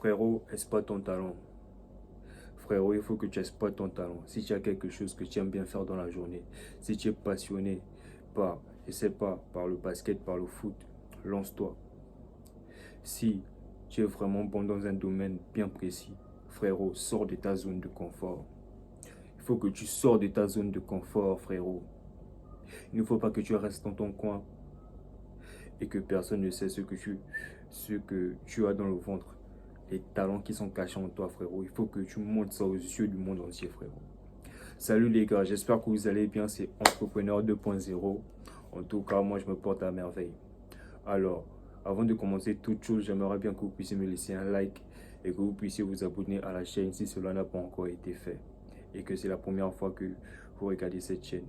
Frérot, exploite ton talent. Frérot, il faut que tu exploites ton talent. Si tu as quelque chose que tu aimes bien faire dans la journée, si tu es passionné par, je sais pas, par le basket, par le foot, lance-toi. Si tu es vraiment bon dans un domaine bien précis, frérot, sors de ta zone de confort. Il faut que tu sors de ta zone de confort, frérot. Il ne faut pas que tu restes dans ton coin et que personne ne sait ce que tu as dans le ventre. Les talents qui sont cachés en toi, frérot. Il faut que tu montres ça aux yeux du monde entier, frérot. Salut les gars, j'espère que vous allez bien. C'est Entrepreneur 2.0. En tout cas, moi, je me porte à merveille. Alors, avant de commencer toute chose, j'aimerais bien que vous puissiez me laisser un like et que vous puissiez vous abonner à la chaîne si cela n'a pas encore été fait et que c'est la première fois que vous regardez cette chaîne.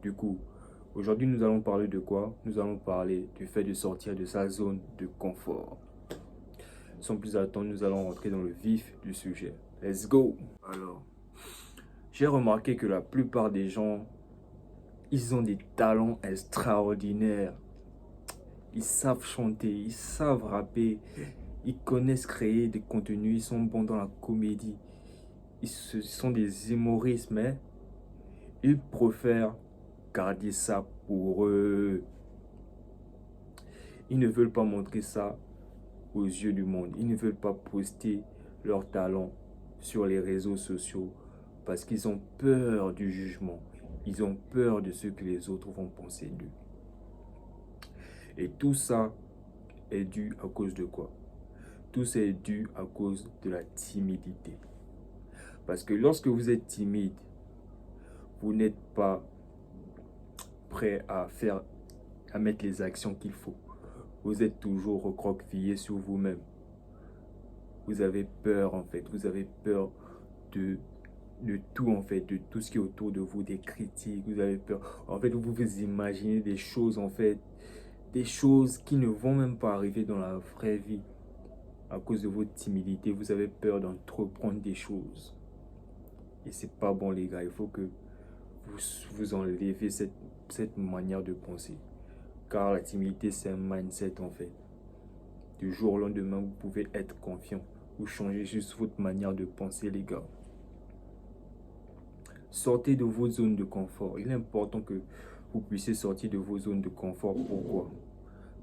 Du coup, aujourd'hui, nous allons parler de quoi? Nous allons parler du fait de sortir de sa zone de confort. Sans plus attendre, nous allons rentrer dans le vif du sujet. Let's go! Alors, j'ai remarqué que la plupart des gens, ils ont des talents extraordinaires. Ils savent chanter, ils savent rapper, ils connaissent créer des contenus, ils sont bons dans la comédie. Ils sont des humoristes, mais ils préfèrent garder ça pour eux. Ils ne veulent pas montrer ça aux yeux du monde. Ils ne veulent pas poster leur talent sur les réseaux sociaux parce qu'ils ont peur du jugement. Ils ont peur de ce que les autres vont penser d'eux. Et tout ça est dû à cause de quoi? Tout ça est dû à cause de la timidité. Parce que lorsque vous êtes timide, vous n'êtes pas prêt à mettre les actions qu'il faut. Vous êtes toujours recroquevillé sur vous-même. Vous avez peur en fait. Vous avez peur de tout en fait, de tout ce qui est autour de vous, des critiques. Vous avez peur. En fait, vous vous imaginez des choses en fait, des choses qui ne vont même pas arriver dans la vraie vie. À cause de votre timidité, vous avez peur d'entreprendre des choses. Et c'est pas bon les gars, il faut que vous enlevez cette manière de penser. Car la timidité, c'est un mindset en fait. Du jour au lendemain, vous pouvez être confiant. Vous changez juste votre manière de penser les gars. Sortez de vos zones de confort. Il est important que vous puissiez sortir de vos zones de confort. Pourquoi?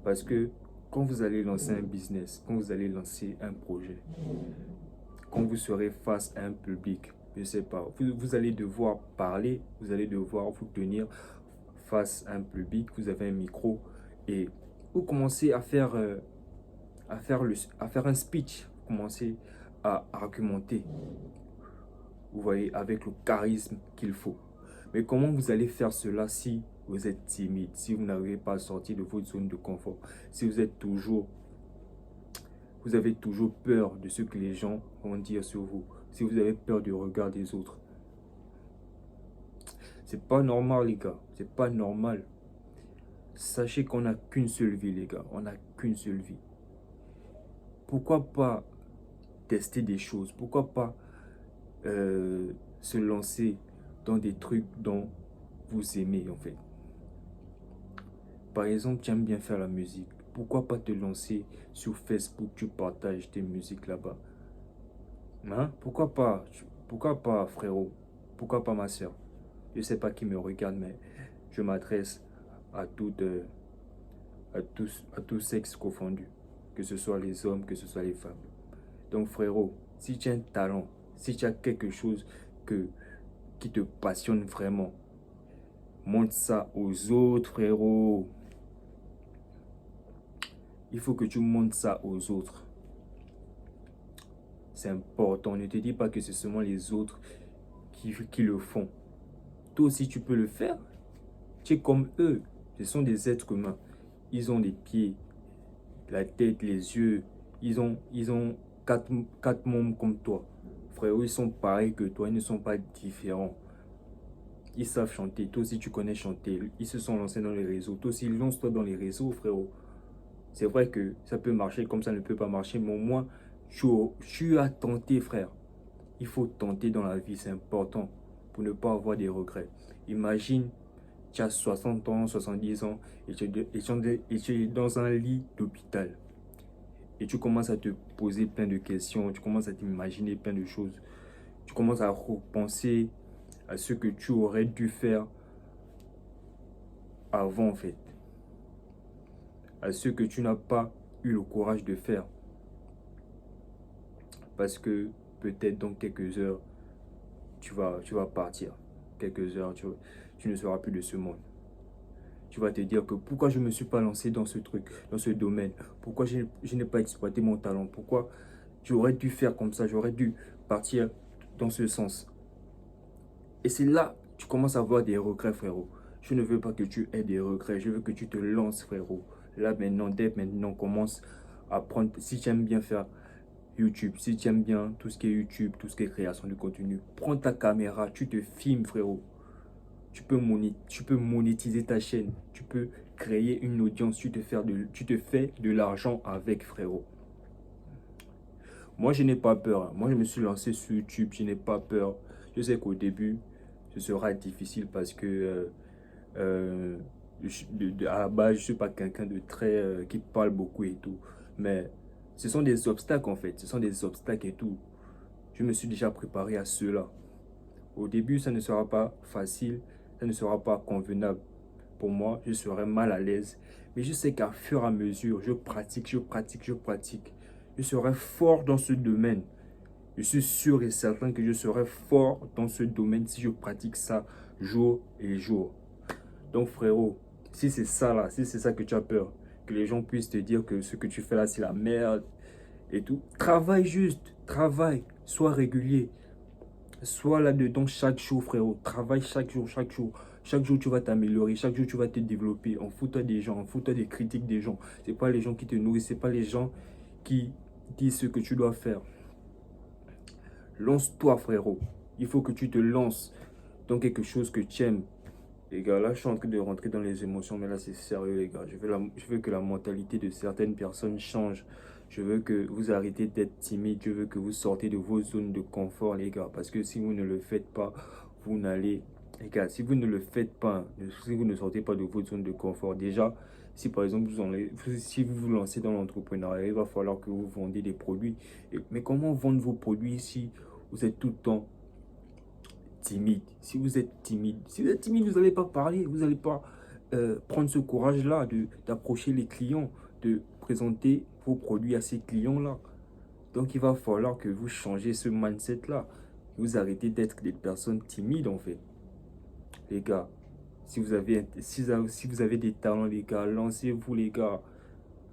Parce que quand vous allez lancer un business, quand vous allez lancer un projet, quand vous serez face à un public, je ne sais pas, vous allez devoir parler, vous allez devoir vous tenir face à un public, vous avez un micro et vous commencez à faire un speech, vous commencez à argumenter, vous voyez, avec le charisme qu'il faut. Mais comment vous allez faire cela si vous êtes timide, si vous n'arrivez pas à sortir de votre zone de confort, si vous avez toujours peur de ce que les gens vont dire sur vous, si vous avez peur du regard des autres? C'est pas normal les gars, c'est pas normal. Sachez qu'on n'a qu'une seule vie les gars, on n'a qu'une seule vie. Pourquoi pas tester des choses? Pourquoi pas se lancer dans des trucs dont vous aimez en fait? Par exemple, tu aimes bien faire la musique. Pourquoi pas te lancer sur Facebook, tu partages tes musiques là-bas? Hein? Pourquoi pas? Pourquoi pas, frérot? Pourquoi pas, ma soeur? Je ne sais pas qui me regarde, mais je m'adresse à tous sexes confondus, que ce soit les hommes, que ce soit les femmes. Donc, frérot, si tu as un talent, si tu as quelque chose qui te passionne vraiment, montre ça aux autres, frérot. Il faut que tu montres ça aux autres. C'est important. Ne te dis pas que c'est seulement les autres qui le font. Toi aussi, tu peux le faire. Tu es comme eux. Ce sont des êtres humains. Ils ont des pieds, la tête, les yeux. Ils ont quatre membres comme toi. Frérot, ils sont pareils que toi. Ils ne sont pas différents. Ils savent chanter. Toi aussi, tu connais chanter. Ils se sont lancés dans les réseaux. Toi aussi, lance-toi dans les réseaux, frérot. C'est vrai que ça peut marcher comme ça ne peut pas marcher, mais au moins, tu as tenté, frère. Il faut tenter dans la vie, c'est important pour ne pas avoir des regrets. Imagine, tu as 60 ans, 70 ans et tu es dans un lit d'hôpital. et tu commences à te poser plein de questions, tu commences à t'imaginer plein de choses. Tu commences à repenser à ce que tu aurais dû faire avant en fait. À ce que tu n'as pas eu le courage de faire. Parce que peut-être dans quelques heures, tu vas partir. Quelques heures, tu ne seras plus de ce monde. Tu vas te dire que pourquoi je ne me suis pas lancé dans ce truc, dans ce domaine. Pourquoi je n'ai pas exploité mon talent. Pourquoi j'aurais dû faire comme ça. J'aurais dû partir dans ce sens. Et c'est là que tu commences à avoir des regrets, frérot. Je ne veux pas que tu aies des regrets. Je veux que tu te lances, frérot. Là, maintenant, dès maintenant, commence à prendre. Si tu aimes bien faire YouTube, si tu aimes bien tout ce qui est YouTube, tout ce qui est création de contenu, prends ta caméra, tu te filmes, frérot. Tu peux monétiser ta chaîne. Tu peux créer une audience. Tu te fais de l'argent avec, frérot. Moi, je n'ai pas peur. Moi, je me suis lancé sur YouTube. Je n'ai pas peur. Je sais qu'au début, ce sera difficile parce que à la base, je ne suis pas quelqu'un de très qui parle beaucoup et tout. Mais ce sont des obstacles en fait. Ce sont des obstacles et tout. Je me suis déjà préparé à cela. Au début, ça ne sera pas facile. Ça ne sera pas convenable pour moi. Je serai mal à l'aise. Mais je sais qu'à fur et à mesure, je pratique, je pratique, je pratique. Je serai fort dans ce domaine. Je suis sûr et certain que je serai fort dans ce domaine si je pratique ça jour et jour. Donc frérot, si c'est ça là, si c'est ça que tu as peur, que les gens puissent te dire que ce que tu fais là c'est la merde et tout, travaille juste, travaille, sois régulier, sois là-dedans chaque jour frérot, travaille chaque jour, chaque jour. Chaque jour tu vas t'améliorer, chaque jour tu vas te développer, en fous-toi des gens, en fous-toi des critiques des gens. C'est pas les gens qui te nourrissent, c'est pas les gens qui disent ce que tu dois faire. Lance-toi frérot, il faut que tu te lances dans quelque chose que tu aimes. Les gars, là, je suis en train de rentrer dans les émotions, mais là, c'est sérieux, les gars. Je veux que la mentalité de certaines personnes change. Je veux que vous arrêtez d'être timide. Je veux que vous sortez de vos zones de confort, les gars. Parce que si vous ne le faites pas, vous n'allez... Les gars, si vous ne le faites pas, si vous ne sortez pas de votre zone de confort, déjà, si par exemple, si vous vous lancez dans l'entrepreneuriat, il va falloir que vous vendiez des produits. Mais comment vendre vos produits si vous êtes tout le temps timide? Si vous êtes timide, vous n'allez pas parler, vous n'allez pas prendre ce courage-là d'approcher les clients, de présenter vos produits à ces clients-là. Donc, il va falloir que vous changez ce mindset-là. Vous arrêtez d'être des personnes timides, en fait. Les gars, si vous avez des talents, les gars, lancez-vous, les gars.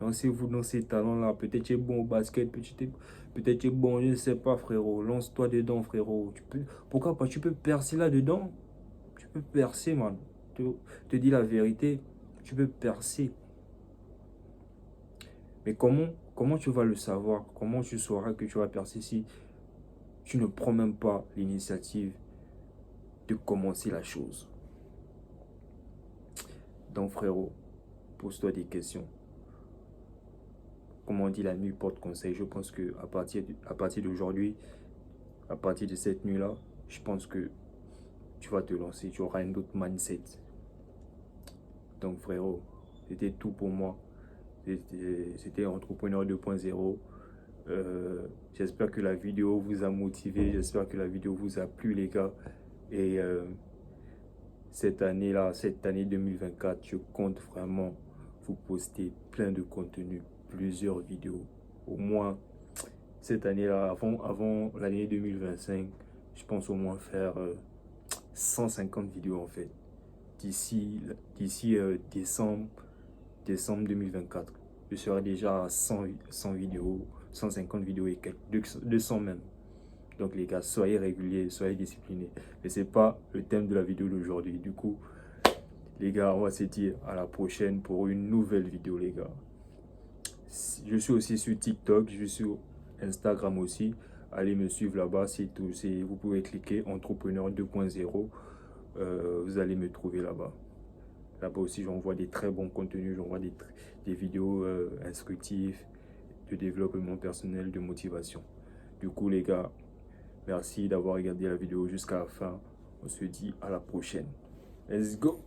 Lancez-vous dans ces talents-là. Peut-être tu es bon au basket, peut-être tu es bon, je ne sais pas, frérot. Lance-toi dedans, frérot. Pourquoi pas? Tu peux percer là-dedans. Tu peux percer, man. Te dis la vérité. Tu peux percer. Mais comment tu vas le savoir? Comment tu sauras que tu vas percer si tu ne prends même pas l'initiative de commencer la chose? Donc, frérot, pose-toi des questions. Comme on dit, la nuit porte conseil. Je pense que à partir d'aujourd'hui, à partir de cette nuit-là, je pense que tu vas te lancer, tu auras un autre mindset. Donc frérot, c'était tout pour moi. C'était Entrepreneur 2.0. J'espère que la vidéo vous a motivé, j'espère que la vidéo vous a plu les gars. Et cette année-là, cette année 2024, je compte vraiment vous poster plein de contenu, plusieurs vidéos. Au moins, cette année-là, avant l'année 2025, je pense au moins faire 150 vidéos en fait. D'ici décembre 2024. Je serai déjà à 100 vidéos, 150 vidéos et quelques, 200 même. Donc les gars, soyez réguliers, soyez disciplinés. Mais c'est pas le thème de la vidéo d'aujourd'hui. Du coup, les gars, on va se dire à la prochaine pour une nouvelle vidéo, les gars. Je suis aussi sur TikTok, je suis sur Instagram aussi. Allez me suivre là-bas, c'est tout. Vous pouvez cliquer Entrepreneur 2.0. Vous allez me trouver là-bas. Là-bas aussi, j'envoie des très bons contenus, j'envoie des vidéos instructives, de développement personnel, de motivation. Du coup, les gars, merci d'avoir regardé la vidéo jusqu'à la fin. On se dit à la prochaine. Let's go!